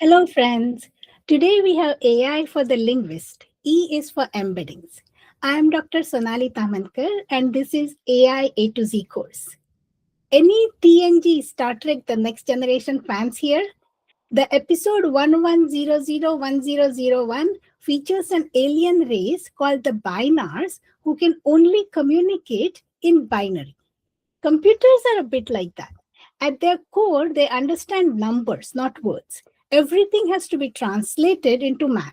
Hello, friends. Today we have AI for the linguist. E is for embeddings. I am Dr. Sonali Tamhankar, and this is AI A to Z course. Any TNG Star Trek The Next Generation fans here? The episode 11001001 features an alien race called the Binars who can only communicate in binary. Computers are a bit like that. At their core, they understand numbers, not words. Everything has to be translated into math.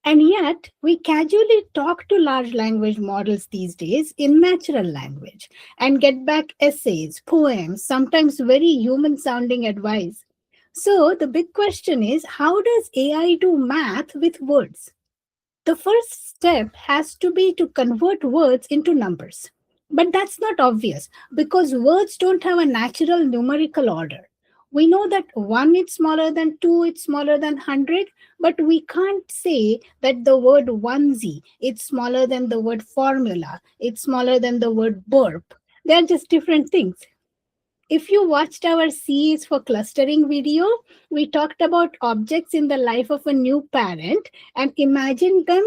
And yet, we casually talk to large language models these days in natural language and get back essays, poems, sometimes very human sounding advice. So, the big question is, how does AI do math with words? The first step has to be to convert words into numbers. But that's not obvious because words don't have a natural numerical order. We know that 1 is smaller than 2, it's smaller than 100, but we can't say that the word onesie, it's smaller than the word formula, it's smaller than the word burp. They're just different things. If you watched our C is for clustering video, we talked about objects in the life of a new parent and imagined them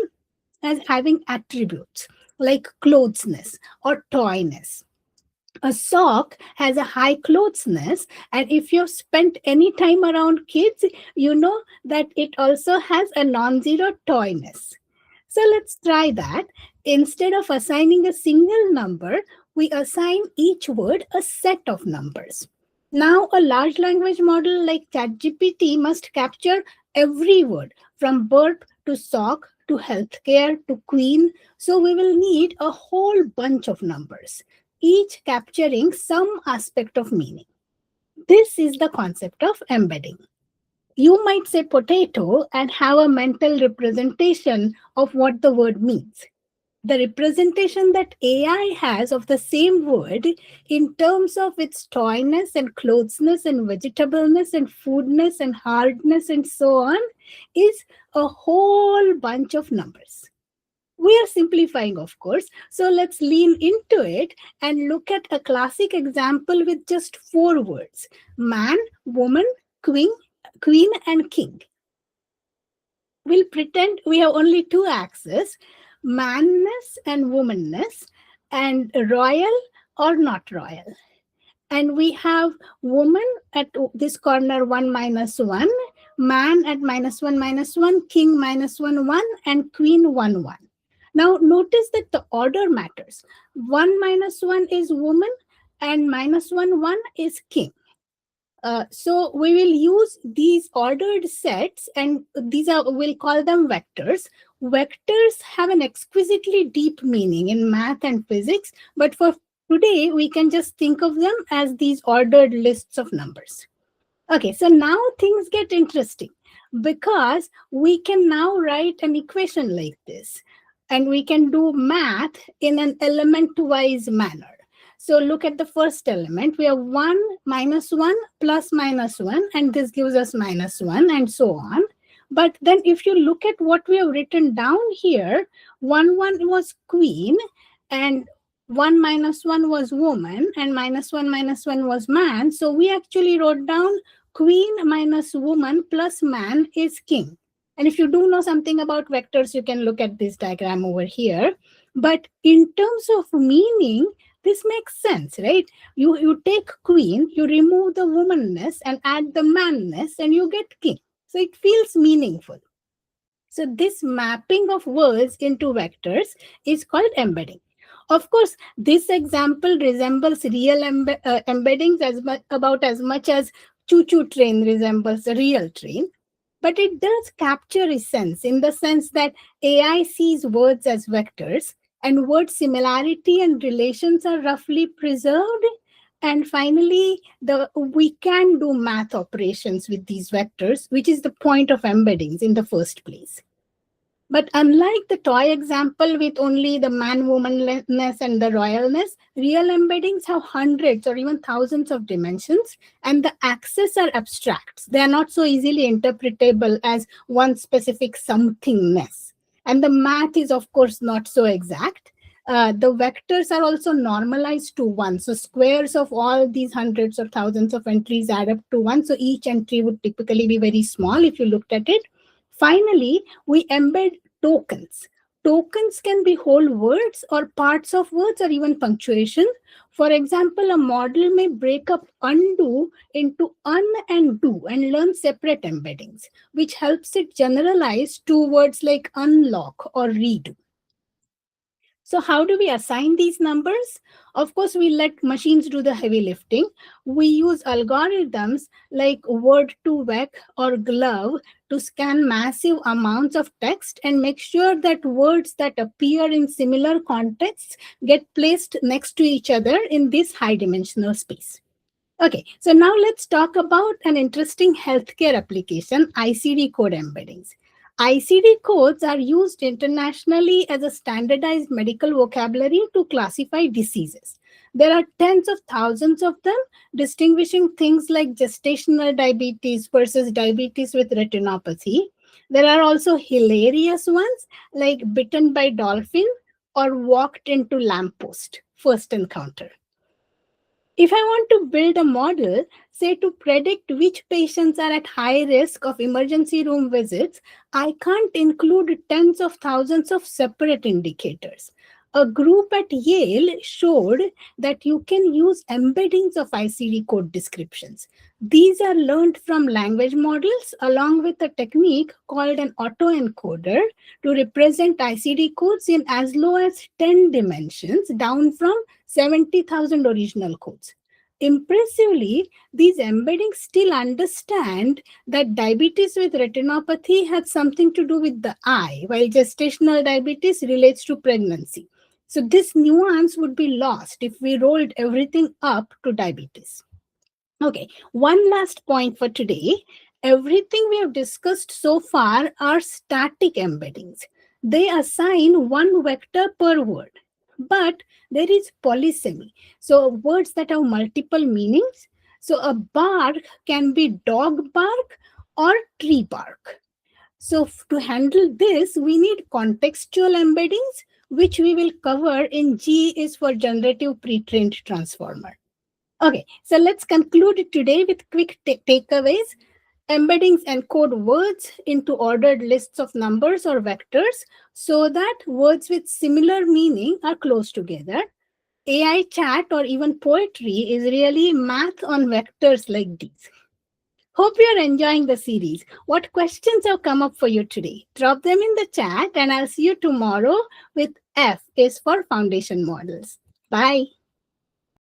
as having attributes like closeness or toyness. A sock has a high closeness, and if you've spent any time around kids, you know that it also has a non-zero toyness. So let's try that. Instead of assigning a single number, we assign each word a set of numbers. Now, a large language model like ChatGPT must capture every word from burp to sock to healthcare to queen. So we will need a whole bunch of numbers, each capturing some aspect of meaning. This is the concept of embedding. You might say potato and have a mental representation of what the word means. The representation that AI has of the same word in terms of its toyness and closeness and vegetableness and foodness and hardness and so on is a whole bunch of numbers. We are simplifying, of course, so let's lean into it and look at a classic example with just 4 words: man, woman, queen, and king. We'll pretend we have only 2 axes, manness and womanness, and royal or not royal. And we have woman at this corner 1 minus 1, man at -1, king -1, and queen 1, 1. Now notice that the order matters. 1 minus 1 is woman and -1, 1 is king. So we will use these ordered sets, and we'll call them vectors. Vectors have an exquisitely deep meaning in math and physics, but for today, we can just think of them as these ordered lists of numbers. Okay, so now things get interesting because we can now write an equation like this, and we can do math in an element-wise manner. So look at the first element. We have 1 minus 1 plus -1, and this gives us -1 and so on. But then if you look at what we have written down here, 1 was queen, and 1 minus 1 was woman, and -1 was man. So we actually wrote down queen minus woman plus man is king. And if you do know something about vectors, you can look at this diagram over here. But in terms of meaning, this makes sense, right? You take queen, you remove the womanness and add the manness, and you get king. So it feels meaningful. So this mapping of words into vectors is called embedding. Of course, this example resembles real embeddings about as much as choo-choo train resembles a real train. But it does capture essence in the sense that AI sees words as vectors, and word similarity and relations are roughly preserved. And finally, we can do math operations with these vectors, which is the point of embeddings in the first place. But unlike the toy example with only the man-womanness and the royalness, real embeddings have hundreds or even thousands of dimensions, and the axes are abstracts. They are not so easily interpretable as one specific somethingness. And the math is, of course, not so exact. The vectors are also normalized to 1. So squares of all these hundreds or thousands of entries add up to 1. So each entry would typically be very small if you looked at it. Finally, we embed tokens. Tokens can be whole words or parts of words or even punctuation. For example, a model may break up undo into un and do and learn separate embeddings, which helps it generalize to words like unlock or redo. So how do we assign these numbers? Of course, we let machines do the heavy lifting. We use algorithms like word2vec or glove to scan massive amounts of text and make sure that words that appear in similar contexts get placed next to each other in this high dimensional space. Okay, so now let's talk about an interesting healthcare application, ICD code embeddings. ICD codes are used internationally as a standardized medical vocabulary to classify diseases. There are tens of thousands of them, distinguishing things like gestational diabetes versus diabetes with retinopathy. There are also hilarious ones like bitten by dolphin or walked into lamppost, first encounter. If I want to build a model, say to predict which patients are at high risk of emergency room visits, I can't include tens of thousands of separate indicators. A group at Yale showed that you can use embeddings of ICD code descriptions. These are learned from language models along with a technique called an autoencoder to represent ICD codes in as low as 10 dimensions, down from 70,000 original codes. Impressively, these embeddings still understand that diabetes with retinopathy has something to do with the eye, while gestational diabetes relates to pregnancy. So this nuance would be lost if we rolled everything up to diabetes. Okay, one last point for today. Everything we have discussed so far are static embeddings. They assign one vector per word. But there is polysemy. So words that have multiple meanings. So a bark can be dog bark or tree bark. So to handle this, we need contextual embeddings, which we will cover in G is for Generative Pretrained Transformer. Okay, so let's conclude today with quick takeaways. Embeddings encode words into ordered lists of numbers or vectors so that words with similar meaning are close together. AI chat or even poetry is really math on vectors like these. Hope you're enjoying the series. What questions have come up for you today? Drop them in the chat and I'll see you tomorrow with F is for foundation models. Bye.